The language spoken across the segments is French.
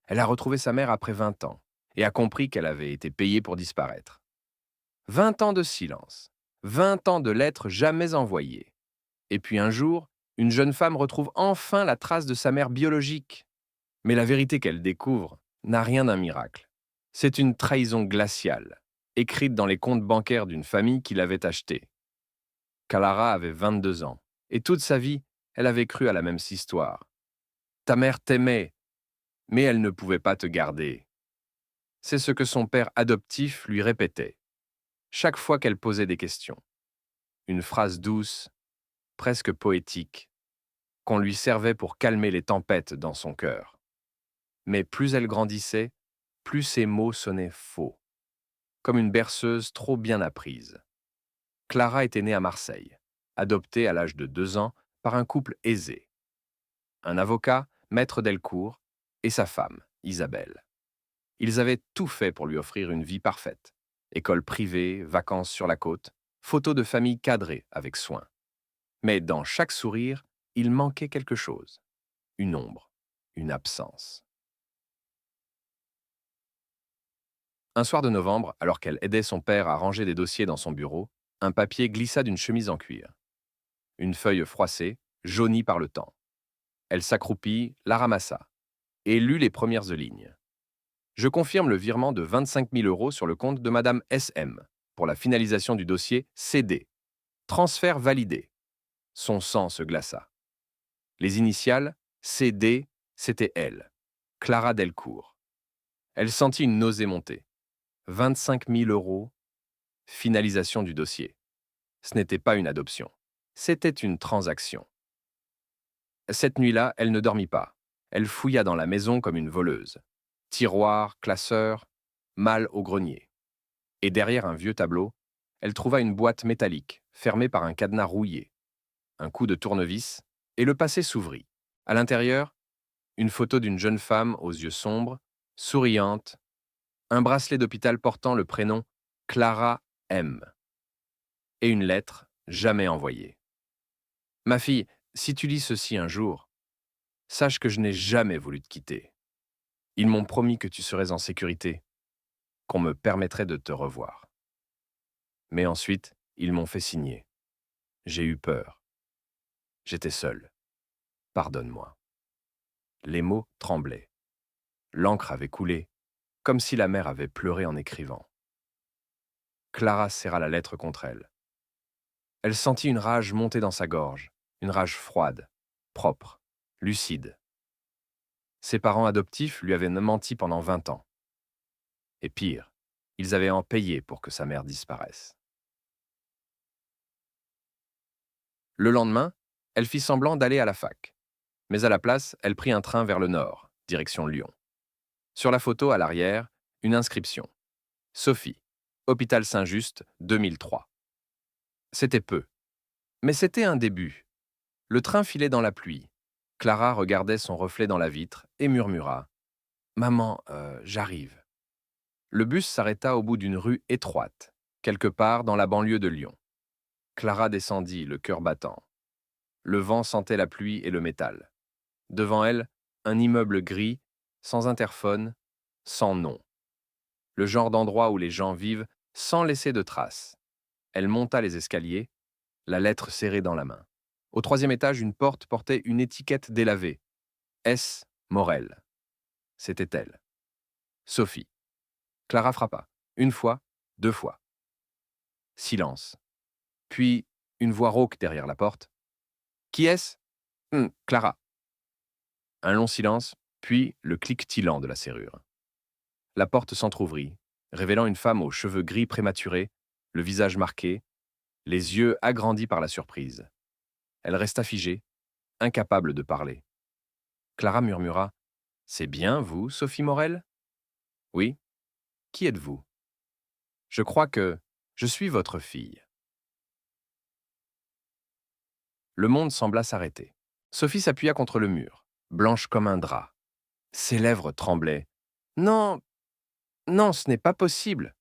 Elle a retrouvé sa mère après 20 ans et a compris qu'elle avait été payée pour disparaître. 20 ans de silence, 20 ans de lettres jamais envoyées. Et puis un jour, une jeune femme retrouve enfin la trace de sa mère biologique. Mais la vérité qu'elle découvre n'a rien d'un miracle. C'est une trahison glaciale, écrite dans les comptes bancaires d'une famille qui l'avait achetée. Clara avait 22 ans, et toute sa vie, elle avait cru à la même histoire. Ta mère t'aimait, mais elle ne pouvait pas te garder. C'est ce que son père adoptif lui répétait, chaque fois qu'elle posait des questions. Une phrase douce, presque poétique, qu'on lui servait pour calmer les tempêtes dans son cœur. Mais plus elle grandissait, plus ses mots sonnaient faux, comme une berceuse trop bien apprise. Clara était née à Marseille, adoptée à l'âge de 2 ans par un couple aisé. Un avocat, maître Delcourt, et sa femme, Isabelle. Ils avaient tout fait pour lui offrir une vie parfaite. École privée, vacances sur la côte, photos de famille cadrées avec soin. Mais dans chaque sourire, il manquait quelque chose. Une ombre, une absence. Un soir de novembre, alors qu'elle aidait son père à ranger des dossiers dans son bureau, un papier glissa d'une chemise en cuir. Une feuille froissée, jaunie par le temps. Elle s'accroupit, la ramassa, et lut les premières lignes. Je confirme le virement de 25 000 € sur le compte de Madame SM pour la finalisation du dossier CD. Transfert validé. Son sang se glaça. Les initiales CD, c'était elle, Clara Delcourt. Elle sentit une nausée monter. 25 000 €, finalisation du dossier. Ce n'était pas une adoption. C'était une transaction. Cette nuit-là, elle ne dormit pas. Elle fouilla dans la maison comme une voleuse. Tiroir, classeur, malle au grenier. Et derrière un vieux tableau, elle trouva une boîte métallique, fermée par un cadenas rouillé. Un coup de tournevis, et le passé s'ouvrit. À l'intérieur, une photo d'une jeune femme aux yeux sombres, souriante, un bracelet d'hôpital portant le prénom Clara M. Et une lettre jamais envoyée. Ma fille, si tu lis ceci un jour, sache que je n'ai jamais voulu te quitter. Ils m'ont promis que tu serais en sécurité, qu'on me permettrait de te revoir. Mais ensuite, ils m'ont fait signer. J'ai eu peur. J'étais seul. Pardonne-moi. Les mots tremblaient. L'encre avait coulé, comme si la mère avait pleuré en écrivant. Clara serra la lettre contre elle. Elle sentit une rage monter dans sa gorge, une rage froide, propre, lucide. Ses parents adoptifs lui avaient menti pendant 20 ans. Et pire, ils avaient en payé pour que sa mère disparaisse. Le lendemain, elle fit semblant d'aller à la fac. Mais à la place, elle prit un train vers le nord, direction Lyon. Sur la photo, à l'arrière, une inscription. Sophie, Hôpital Saint-Just, 2003. C'était peu. Mais c'était un début. Le train filait dans la pluie. Clara regardait son reflet dans la vitre et murmura. « Maman, j'arrive. » Le bus s'arrêta au bout d'une rue étroite, quelque part dans la banlieue de Lyon. Clara descendit, le cœur battant. Le vent sentait la pluie et le métal. Devant elle, un immeuble gris, sans interphone, sans nom. Le genre d'endroit où les gens vivent sans laisser de traces. Elle monta les escaliers, la lettre serrée dans la main. Au 3e étage, une porte portait une étiquette délavée. S. Morel. C'était elle. Sophie. Clara frappa. Une fois, 2 fois. Silence. Puis, une voix rauque derrière la porte. Qui est-ce? Clara. Un long silence, puis le cliquetillant de la serrure. La porte s'entr'ouvrit, révélant une femme aux cheveux gris prématurés, le visage marqué, les yeux agrandis par la surprise. Elle resta figée, incapable de parler. Clara murmura. « C'est bien, vous, Sophie Morel ?»« Oui. Qui êtes-vous ?»« Je crois que je suis votre fille. » Le monde sembla s'arrêter. Sophie s'appuya contre le mur, blanche comme un drap. Ses lèvres tremblaient. « Non, non, ce n'est pas possible. »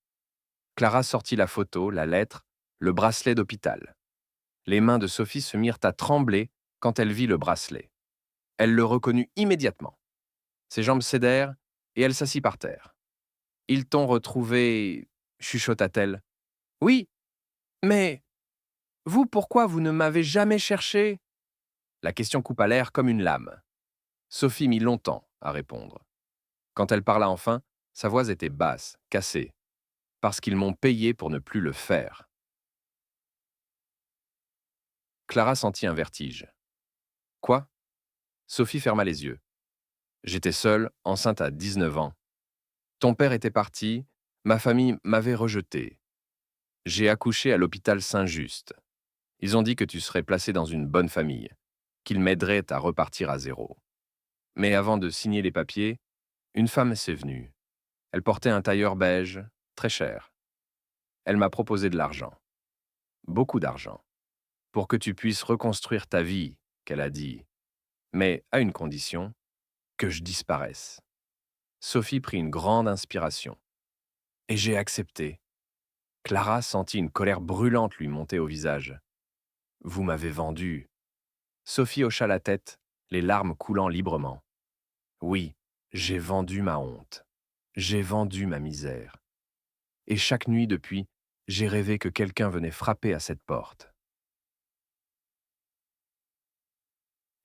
Clara sortit la photo, la lettre, le bracelet d'hôpital. Les mains de Sophie se mirent à trembler quand elle vit le bracelet. Elle le reconnut immédiatement. Ses jambes cédèrent et elle s'assit par terre. Ils t'ont retrouvé, chuchota-t-elle. Oui, mais vous, pourquoi vous ne m'avez jamais cherché? La question coupa l'air comme une lame. Sophie mit longtemps à répondre. Quand elle parla enfin, sa voix était basse, cassée, parce qu'ils m'ont payé pour ne plus le faire. Clara sentit un vertige. Quoi? Sophie ferma les yeux. J'étais seule, enceinte à 19 ans. Ton père était parti, ma famille m'avait rejeté. J'ai accouché à l'hôpital Saint-Just. Ils ont dit que tu serais placée dans une bonne famille, qu'ils m'aideraient à repartir à zéro. Mais avant de signer les papiers, une femme s'est venue. Elle portait un tailleur beige, très cher. Elle m'a proposé de l'argent. Beaucoup d'argent. Pour que tu puisses reconstruire ta vie, qu'elle a dit. Mais à une condition, que je disparaisse. Sophie prit une grande inspiration. Et j'ai accepté. Clara sentit une colère brûlante lui monter au visage. Vous m'avez vendu. Sophie hocha la tête, les larmes coulant librement. Oui, j'ai vendu ma honte. J'ai vendu ma misère. Et chaque nuit depuis, j'ai rêvé que quelqu'un venait frapper à cette porte.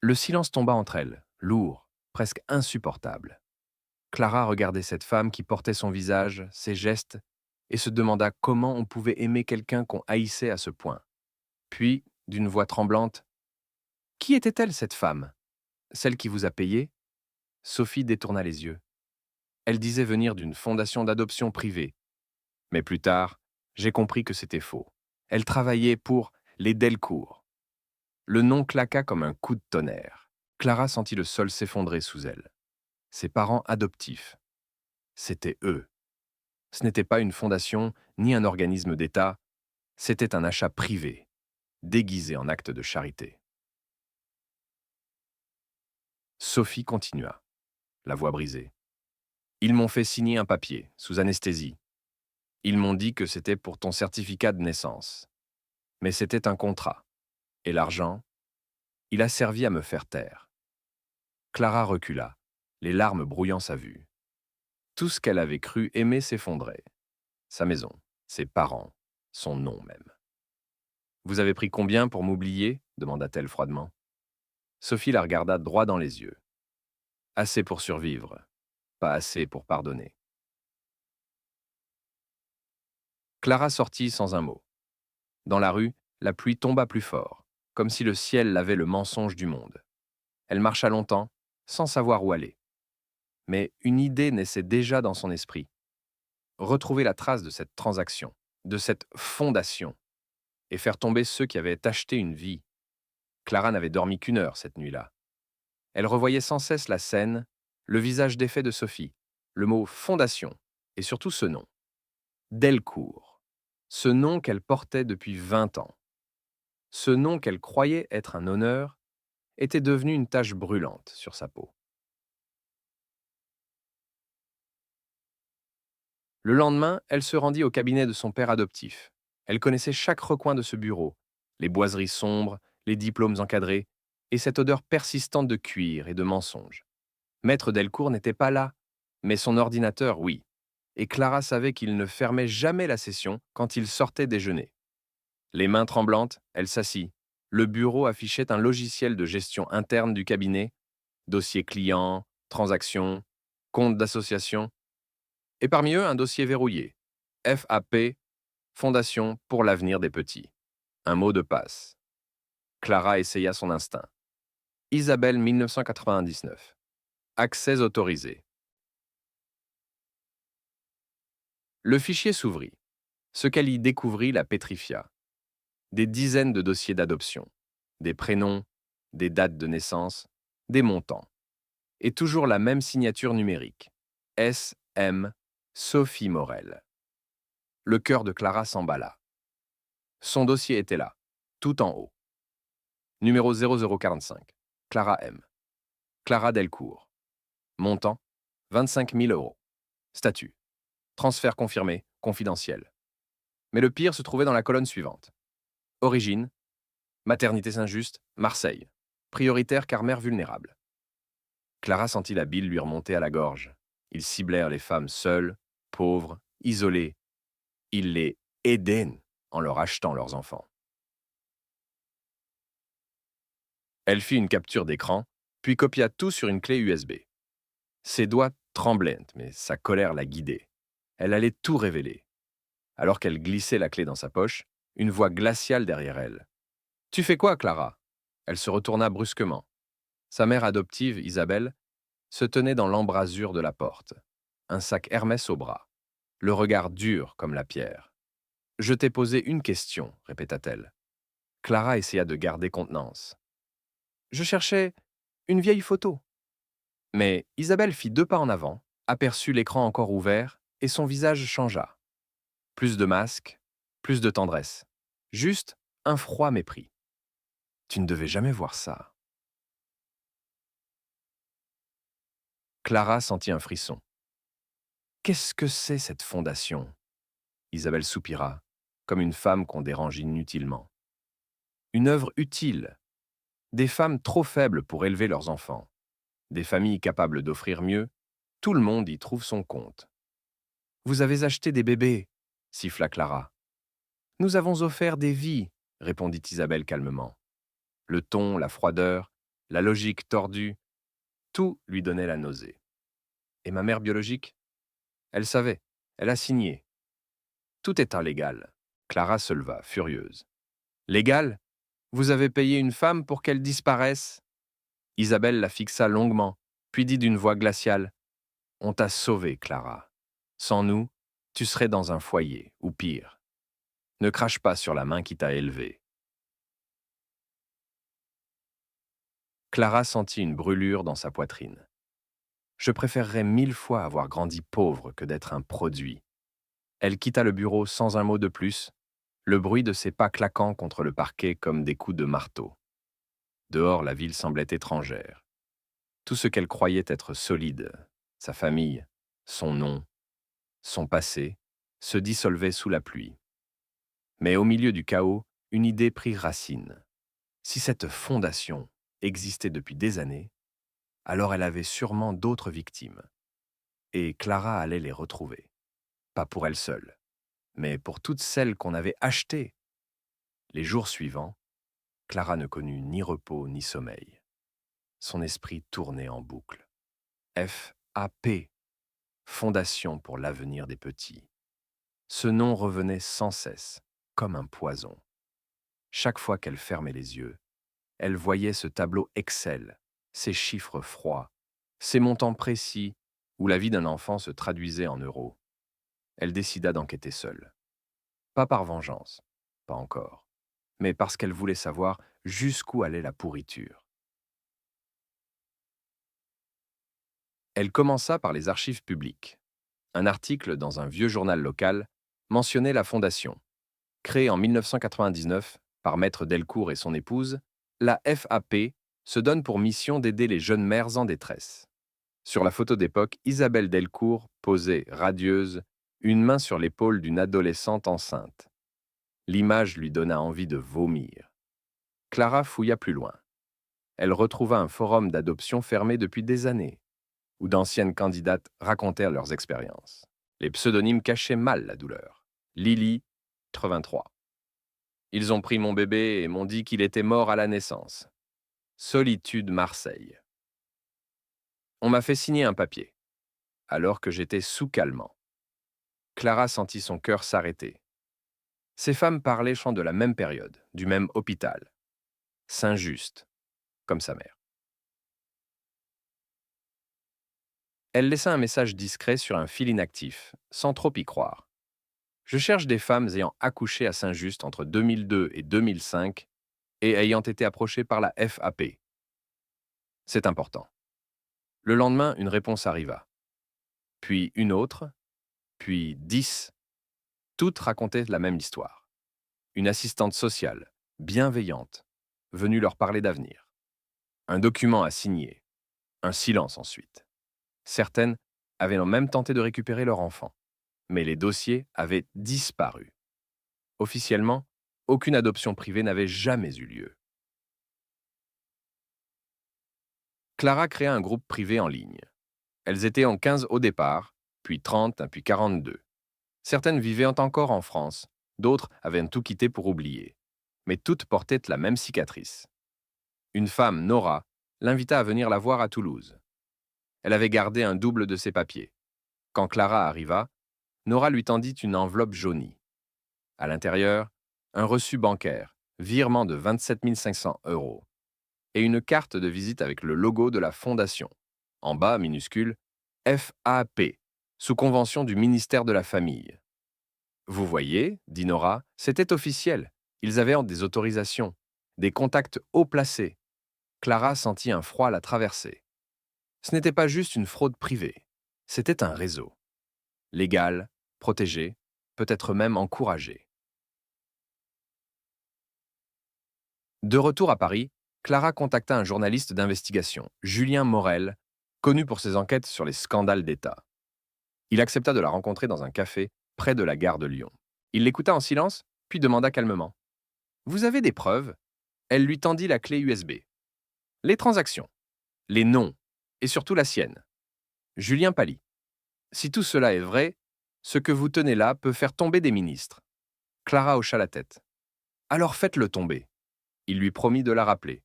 Le silence tomba entre elles, lourd, presque insupportable. Clara regardait cette femme qui portait son visage, ses gestes, et se demanda comment on pouvait aimer quelqu'un qu'on haïssait à ce point. Puis, d'une voix tremblante, « Qui était-elle, cette femme? Celle qui vous a payé ?» Sophie détourna les yeux. Elle disait venir d'une fondation d'adoption privée. Mais plus tard, j'ai compris que c'était faux. Elle travaillait pour les Delcourt. Le nom claqua comme un coup de tonnerre. Clara sentit le sol s'effondrer sous elle. Ses parents adoptifs. C'étaient eux. Ce n'était pas une fondation ni un organisme d'État, c'était un achat privé, déguisé en acte de charité. Sophie continua, la voix brisée. Ils m'ont fait signer un papier, sous anesthésie. Ils m'ont dit que c'était pour ton certificat de naissance. Mais c'était un contrat. Et l'argent, il a servi à me faire taire. Clara recula, les larmes brouillant sa vue. Tout ce qu'elle avait cru aimer s'effondrait. Sa maison, ses parents, son nom même. Vous avez pris combien pour m'oublier? Demanda-t-elle froidement. Sophie la regarda droit dans les yeux. Assez pour survivre, pas assez pour pardonner. Clara sortit sans un mot. Dans la rue, la pluie tomba plus fort, comme si le ciel lavait le mensonge du monde. Elle marcha longtemps, sans savoir où aller. Mais une idée naissait déjà dans son esprit. Retrouver la trace de cette transaction, de cette fondation, et faire tomber ceux qui avaient acheté une vie. Clara n'avait dormi qu'une heure cette nuit-là. Elle revoyait sans cesse la scène, le visage défait de Sophie, le mot fondation, et surtout ce nom. Delcourt. Ce nom qu'elle portait depuis 20 ans. Ce nom qu'elle croyait être un honneur était devenu une tache brûlante sur sa peau. Le lendemain, elle se rendit au cabinet de son père adoptif. Elle connaissait chaque recoin de ce bureau, les boiseries sombres, les diplômes encadrés, et cette odeur persistante de cuir et de mensonges. Maître Delcourt n'était pas là, mais son ordinateur, oui. Et Clara savait qu'il ne fermait jamais la session quand il sortait déjeuner. Les mains tremblantes, elle s'assit. Le bureau affichait un logiciel de gestion interne du cabinet, dossiers clients, transactions, comptes d'association, et parmi eux un dossier verrouillé. FAP, Fondation pour l'avenir des petits. Un mot de passe. Clara essaya son instinct. Isabelle 1999. Accès autorisé. Le fichier s'ouvrit. Ce qu'elle y découvrit la pétrifia. Des dizaines de dossiers d'adoption. Des prénoms, des dates de naissance, des montants. Et toujours la même signature numérique. S.M. Sophie Morel. Le cœur de Clara s'emballa. Son dossier était là, tout en haut. Numéro 0045. Clara M. Clara Delcourt. Montant 25 000 euros. Statut. Transfert confirmé, confidentiel. Mais le pire se trouvait dans la colonne suivante. Origine. Maternité Saint-Just, Marseille. Prioritaire car mère vulnérable. Clara sentit la bile lui remonter à la gorge. Ils ciblèrent les femmes seules, pauvres, isolées. Ils les aidaient en leur achetant leurs enfants. Elle fit une capture d'écran, puis copia tout sur une clé USB. Ses doigts tremblaient, mais sa colère la guidait. Elle allait tout révéler. Alors qu'elle glissait la clé dans sa poche, une voix glaciale derrière elle. « Tu fais quoi, Clara ?» Elle se retourna brusquement. Sa mère adoptive, Isabelle, se tenait dans l'embrasure de la porte, un sac Hermès au bras, le regard dur comme la pierre. « Je t'ai posé une question, répéta-t-elle. Clara essaya de garder contenance. « Je cherchais une vieille photo. » Mais Isabelle fit 2 pas en avant, aperçut l'écran encore ouvert, et son visage changea. Plus de masque, plus de tendresse. Juste un froid mépris. « Tu ne devais jamais voir ça. » Clara sentit un frisson. « Qu'est-ce que c'est cette fondation ?» Isabelle soupira, comme une femme qu'on dérange inutilement. « Une œuvre utile. Des femmes trop faibles pour élever leurs enfants. Des familles capables d'offrir mieux. Tout le monde y trouve son compte. »« Vous avez acheté des bébés » siffla Clara. « Nous avons offert des vies » répondit Isabelle calmement. Le ton, la froideur, la logique tordue, tout lui donnait la nausée. Et ma mère biologique? Elle savait, elle a signé. Tout est illégal. Clara se leva, furieuse. Légal? Vous avez payé une femme pour qu'elle disparaisse? Isabelle la fixa longuement, puis dit d'une voix glaciale. On t'a sauvée, Clara. Sans nous, tu serais dans un foyer, ou pire. Ne crache pas sur la main qui t'a élevée. Clara sentit une brûlure dans sa poitrine. Je préférerais 1000 fois avoir grandi pauvre que d'être un produit. Elle quitta le bureau sans un mot de plus, le bruit de ses pas claquant contre le parquet comme des coups de marteau. Dehors, la ville semblait étrangère. Tout ce qu'elle croyait être solide, sa famille, son nom, son passé, se dissolvait sous la pluie. Mais au milieu du chaos, une idée prit racine. Si cette fondation existait depuis des années, alors elle avait sûrement d'autres victimes. Et Clara allait les retrouver. Pas pour elle seule, mais pour toutes celles qu'on avait achetées. Les jours suivants, Clara ne connut ni repos ni sommeil. Son esprit tournait en boucle. FAP, Fondation pour l'avenir des petits. Ce nom revenait sans cesse, comme un poison. Chaque fois qu'elle fermait les yeux, elle voyait ce tableau Excel, ces chiffres froids, ces montants précis où la vie d'un enfant se traduisait en euros. Elle décida d'enquêter seule. Pas par vengeance, pas encore, mais parce qu'elle voulait savoir jusqu'où allait la pourriture. Elle commença par les archives publiques. Un article dans un vieux journal local mentionnait la fondation. Créée en 1999 par Maître Delcourt et son épouse, la FAP se donne pour mission d'aider les jeunes mères en détresse. Sur la photo d'époque, Isabelle Delcourt posait, radieuse, une main sur l'épaule d'une adolescente enceinte. L'image lui donna envie de vomir. Clara fouilla plus loin. Elle retrouva un forum d'adoption fermé depuis des années, où d'anciennes candidates racontèrent leurs expériences. Les pseudonymes cachaient mal la douleur. Lily, 83. Ils ont pris mon bébé et m'ont dit qu'il était mort à la naissance. Solitude, Marseille. On m'a fait signer un papier, alors que j'étais sous calmant. Clara sentit son cœur s'arrêter. Ces femmes parlaient de la même période, du même hôpital. Saint-Just, comme sa mère. Elle laissa un message discret sur un fil inactif, sans trop y croire. Je cherche des femmes ayant accouché à Saint-Just entre 2002 et 2005 et ayant été approchées par la FAP. C'est important. Le lendemain, une réponse arriva. Puis une autre, puis 10. Toutes racontaient la même histoire. Une assistante sociale, bienveillante, venue leur parler d'avenir. Un document à signer. Un silence ensuite. Certaines avaient même tenté de récupérer leur enfant. Mais les dossiers avaient disparu. Officiellement, aucune adoption privée n'avait jamais eu lieu. Clara créa un groupe privé en ligne. Elles étaient en 15 au départ, puis 30, puis 42. Certaines vivaient encore en France, d'autres avaient tout quitté pour oublier. Mais toutes portaient la même cicatrice. Une femme, Nora, l'invita à venir la voir à Toulouse. Elle avait gardé un double de ses papiers. Quand Clara arriva, Nora lui tendit une enveloppe jaunie. À l'intérieur, un reçu bancaire, virement de 27 500 euros, et une carte de visite avec le logo de la fondation. En bas, minuscule, FAP, sous convention du ministère de la Famille. Vous voyez, dit Nora, c'était officiel. Ils avaient des autorisations, des contacts haut placés. Clara sentit un froid la traverser. Ce n'était pas juste une fraude privée, c'était un réseau. Légal, protégé, peut-être même encouragé. De retour à Paris, Clara contacta un journaliste d'investigation, Julien Morel, connu pour ses enquêtes sur les scandales d'État. Il accepta de la rencontrer dans un café près de la gare de Lyon. Il l'écouta en silence, puis demanda calmement. « Vous avez des preuves ?» Elle lui tendit la clé USB. « Les transactions, les noms, et surtout la sienne. » Julien pâlit. « Si tout cela est vrai, ce que vous tenez là peut faire tomber des ministres. » Clara hocha la tête. « Alors faites-le tomber. » Il lui promit de la rappeler.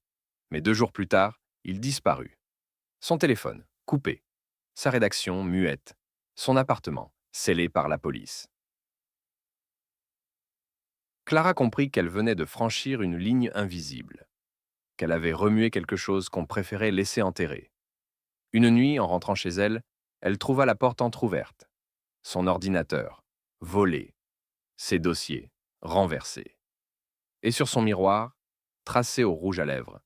Mais 2 jours plus tard, il disparut. Son téléphone, coupé. Sa rédaction, muette. Son appartement, scellé par la police. Clara comprit qu'elle venait de franchir une ligne invisible, qu'elle avait remué quelque chose qu'on préférait laisser enterrer. Une nuit, en rentrant chez elle, elle trouva la porte entr'ouverte. Son ordinateur, volé. Ses dossiers, renversés. Et sur son miroir, tracé au rouge à lèvres.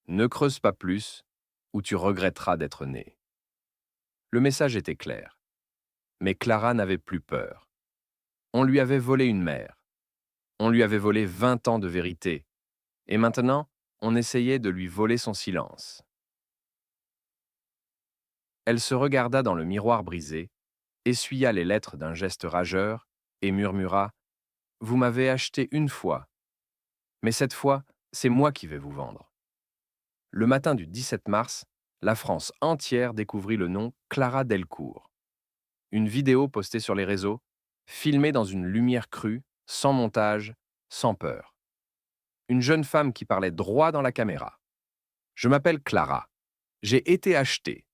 Ne creuse pas plus, ou tu regretteras d'être né. Le message était clair. Mais Clara n'avait plus peur. On lui avait volé une mère. On lui avait volé 20 ans de vérité. Et maintenant, on essayait de lui voler son silence. Elle se regarda dans le miroir brisé, essuya les lettres d'un geste rageur et murmura « Vous m'avez acheté une fois, mais cette fois, c'est moi qui vais vous vendre. » Le matin du 17 mars, la France entière découvrit le nom Clara Delcourt. Une vidéo postée sur les réseaux, filmée dans une lumière crue, sans montage, sans peur. Une jeune femme qui parlait droit dans la caméra. « Je m'appelle Clara. J'ai été achetée.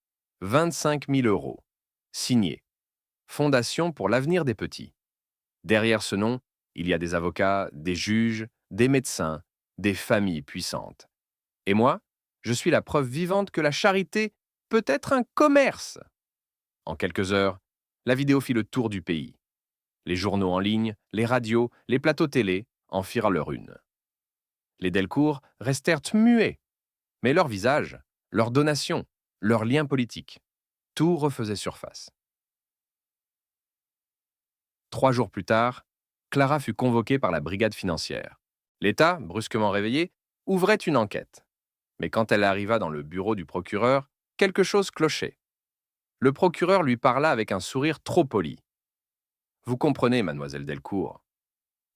25 000 euros. Signé. Fondation pour l'avenir des petits. » Derrière ce nom, il y a des avocats, des juges, des médecins, des familles puissantes. Et moi, je suis la preuve vivante que la charité peut être un commerce. En quelques heures, la vidéo fit le tour du pays. Les journaux en ligne, les radios, les plateaux télé en firent leur une. Les Delcourt restèrent muets, mais leurs visages, leurs donations, leurs liens politiques, tout refaisait surface. 3 jours plus tard, Clara fut convoquée par la brigade financière. L'État, brusquement réveillé, ouvrait une enquête. Mais quand elle arriva dans le bureau du procureur, quelque chose clochait. Le procureur lui parla avec un sourire trop poli. « Vous comprenez, mademoiselle Delcourt.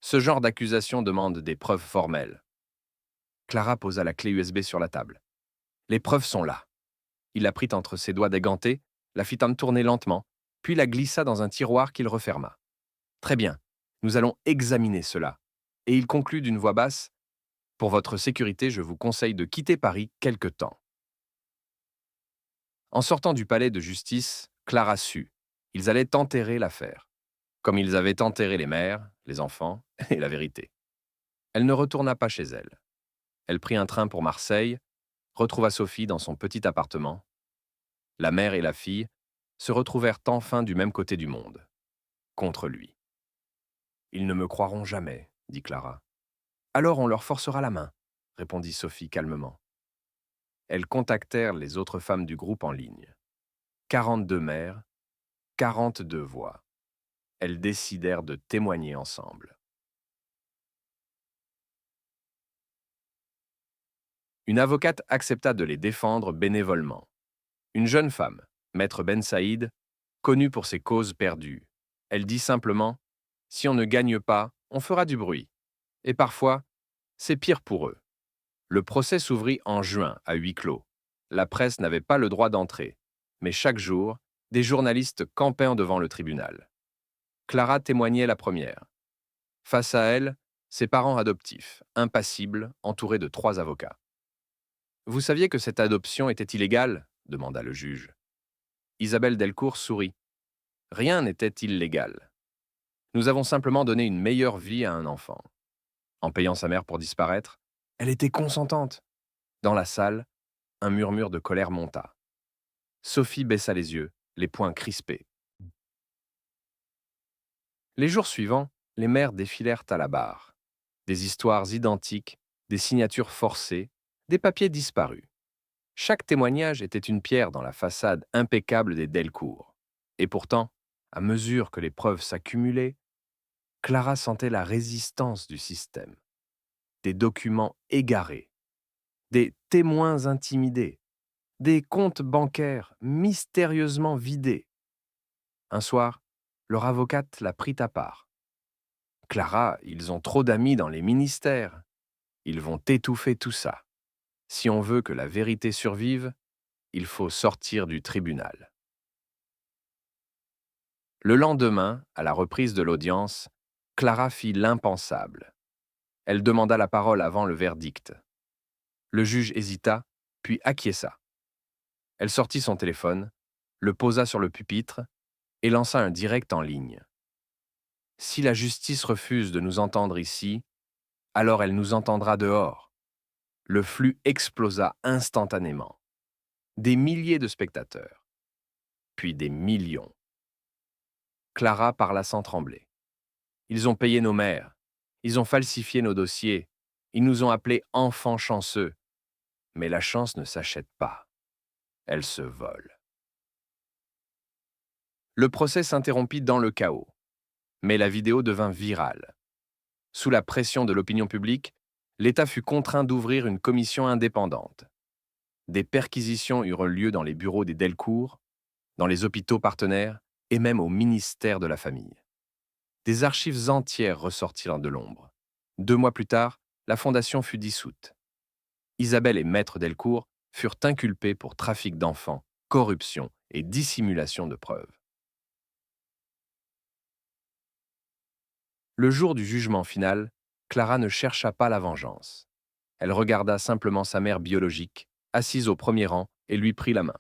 Ce genre d'accusation demande des preuves formelles. » Clara posa la clé USB sur la table. « Les preuves sont là. » Il la prit entre ses doigts dégantés, la fit tourner lentement, puis la glissa dans un tiroir qu'il referma. « Très bien, nous allons examiner cela. » Et il conclut d'une voix basse, « Pour votre sécurité, je vous conseille de quitter Paris quelque temps. » En sortant du palais de justice, Clara sut. Ils allaient enterrer l'affaire, comme ils avaient enterré les mères, les enfants et la vérité. Elle ne retourna pas chez elle. Elle prit un train pour Marseille, retrouva Sophie dans son petit appartement. La mère et la fille se retrouvèrent enfin du même côté du monde, contre lui. « Ils ne me croiront jamais, » dit Clara. « Alors on leur forcera la main, » répondit Sophie calmement. Elles contactèrent les autres femmes du groupe en ligne. 42 mères, 42 voix. Elles décidèrent de témoigner ensemble. Une avocate accepta de les défendre bénévolement. Une jeune femme, Maître Ben Saïd, connue pour ses causes perdues. Elle dit simplement « Si on ne gagne pas, on fera du bruit. » Et parfois, c'est pire pour eux. Le procès s'ouvrit en juin, à huis clos. La presse n'avait pas le droit d'entrer. Mais chaque jour, des journalistes campaient devant le tribunal. Clara témoignait la première. Face à elle, ses parents adoptifs, impassibles, entourés de 3 avocats. Vous saviez que cette adoption était illégale demanda le juge. Isabelle Delcourt sourit. Rien n'était illégal. Nous avons simplement donné une meilleure vie à un enfant. En payant sa mère pour disparaître, elle était consentante. Dans la salle, un murmure de colère monta. Sophie baissa les yeux, les poings crispés. Les jours suivants, les mères défilèrent à la barre. Des histoires identiques, des signatures forcées, des papiers disparus. Chaque témoignage était une pierre dans la façade impeccable des Delcourt. Et pourtant, à mesure que les preuves s'accumulaient, Clara sentait la résistance du système. Des documents égarés, des témoins intimidés, des comptes bancaires mystérieusement vidés. Un soir, leur avocate la prit à part. Clara, ils ont trop d'amis dans les ministères. Ils vont étouffer tout ça. Si on veut que la vérité survive, il faut sortir du tribunal. Le lendemain, à la reprise de l'audience, Clara fit l'impensable. Elle demanda la parole avant le verdict. Le juge hésita, puis acquiesça. Elle sortit son téléphone, le posa sur le pupitre et lança un direct en ligne. Si la justice refuse de nous entendre ici, alors elle nous entendra dehors. Le flux explosa instantanément. Des milliers de spectateurs, puis des millions. Clara parla sans trembler. Ils ont payé nos mères, ils ont falsifié nos dossiers, ils nous ont appelés enfants chanceux. Mais la chance ne s'achète pas, elle se vole. Le procès s'interrompit dans le chaos, mais la vidéo devint virale. Sous la pression de l'opinion publique, l'État fut contraint d'ouvrir une commission indépendante. Des perquisitions eurent lieu dans les bureaux des Delcourt, dans les hôpitaux partenaires et même au ministère de la Famille. Des archives entières ressortirent de l'ombre. 2 mois plus tard, la fondation fut dissoute. Isabelle et Maître Delcourt furent inculpés pour trafic d'enfants, corruption et dissimulation de preuves. Le jour du jugement final, Clara ne chercha pas la vengeance. Elle regarda simplement sa mère biologique, assise au premier rang, et lui prit la main.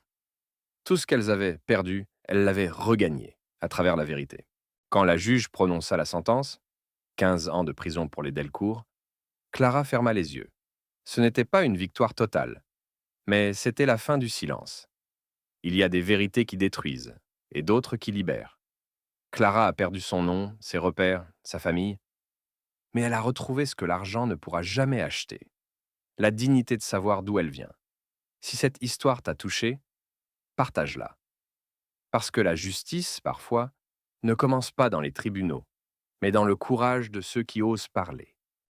Tout ce qu'elles avaient perdu, elle l'avait regagné, à travers la vérité. Quand la juge prononça la sentence, 15 ans de prison pour les Delcourt, Clara ferma les yeux. Ce n'était pas une victoire totale, mais c'était la fin du silence. Il y a des vérités qui détruisent, et d'autres qui libèrent. Clara a perdu son nom, ses repères, sa famille, mais elle a retrouvé ce que l'argent ne pourra jamais acheter, la dignité de savoir d'où elle vient. Si cette histoire t'a touché, partage-la. Parce que la justice, parfois, ne commence pas dans les tribunaux, mais dans le courage de ceux qui osent parler.